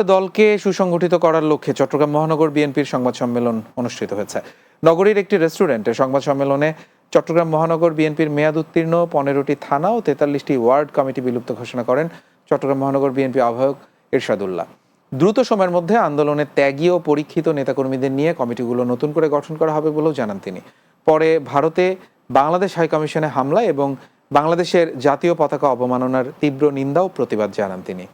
দলকে সুসংগঠিত করার লক্ষ্যে চট্টগ্রাম মহানগর বিএনপির সংবাদ সম্মেলন অনুষ্ঠিত হয়েছে। নগরীর একটি রেস্টুরেন্টে সংবাদ সম্মেলনে চট্টগ্রাম মহানগর বিএনপির মেয়াদ উত্তীর্ণ 15টি থানা ও 43টি ওয়ার্ড কমিটি বিলুপ্ত ঘোষণা করেন চট্টগ্রাম মহানগর বিএনপি আহ্বায়ক এরশাদুল্লাহ। দ্রুত সময়ের মধ্যে আন্দোলনে ত্যাগী ও পরীক্ষিত নেতাকর্মীদের নিয়ে কমিটিগুলো নতুন করে গঠন করা হবে বলেও জানান তিনি। পরে ভারতে বাংলাদেশ হাইকমিশনে হামলা এবং বাংলাদেশের জাতীয় পতাকা অবমাননার তীব্র নিন্দা ও প্রতিবাদ জানান তিনি।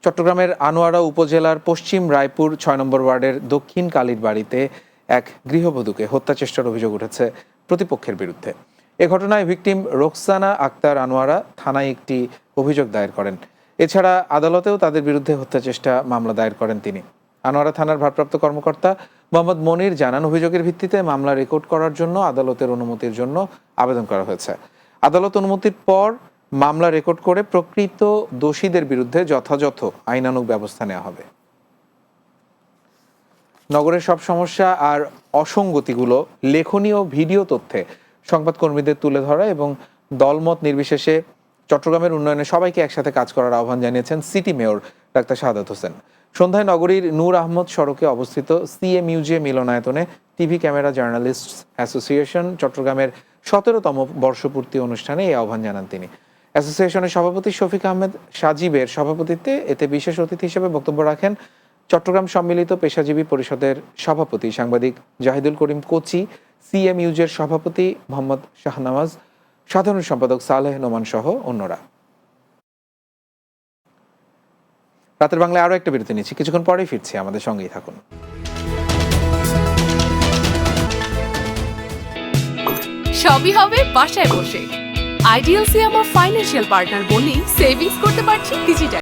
চট্টগ্রামের আনোয়ারা উপজেলার পশ্চিম রায়পুর 6 নম্বর ওয়ার্ডের দক্ষিণ কালীর বাড়িতে এক গৃহবধূকে হত্যা চেষ্টার অভিযোগ উঠেছে প্রতিপক্ষের বিরুদ্ধে। এ ঘটনায় ভিকটিম রোকসানা আক্তার আনোয়ারা থানায় একটি অভিযোগ দায়ের করেন। এছাড়া আদালতেও তাদের বিরুদ্ধে হত্যা চেষ্টা মামলা দায়ের করেন তিনি। আনোয়ারা থানার ভারপ্রাপ্ত কর্মকর্তা মোহাম্মদ মনির জানান, অভিযোগের ভিত্তিতে মামলা রেকর্ড করার জন্য আদালতের অনুমতির জন্য আবেদন করা হয়েছে। আদালত অনুমতির পর মামলা রেকর্ড করে প্রকৃত দোষীদের বিরুদ্ধে যথাযথ আইনানুগ ব্যবস্থা নেওয়া হবে। নগরের সব সমস্যা আর অসঙ্গতিগুলো লেখনী ও ভিডিও তথ্যে সংবাদকর্মীদের তুলে ধরা এবং দলমত নির্বিশেষে চট্টগ্রামের উন্নয়নে সবাইকে একসাথে কাজ করার আহ্বান জানিয়েছেন city mayor doctor Shahadat Hossain. সন্ধ্যায় নগরীর নূর আহমদ সড়কে অবস্থিত সিএমইউজে মিলনায়তনে টিভি ক্যামেরা জার্নালিস্ট অ্যাসোসিয়েশন চট্টগ্রামের 17তম বর্ষপূর্তি অনুষ্ঠানে এই আহ্বান জানান তিনি। অ্যাসোসিয়েশনের সভাপতি শফিক আহমেদ সাজিবের সভাপতিত্বে এতে বিশেষ অতিথি হিসেবে বক্তব্য রাখেন চট্টগ্রাম সম্মিলিত পেশাজীবী পরিষদের সভাপতি সাংবাদিক জাহিদুল করিম কোচি, সিএমইউজের সভাপতি মোহাম্মদ শাহনওয়াজ, সাধারণ সম্পাদক সালেহ নোমান সহ অন্যরা। রাতের বাংলায় আরও একটা বিরতি নিচ্ছি, কিছুক্ষণ পরেই ফিরছি, আমাদের সঙ্গেই থাকুন। সবই হবে বাসায় বসে। আইডিএলসি আমার ফাইন্যান্সিয়াল পার্টনার বলেই সেভিংস করতে পারছি ডিজিটাল।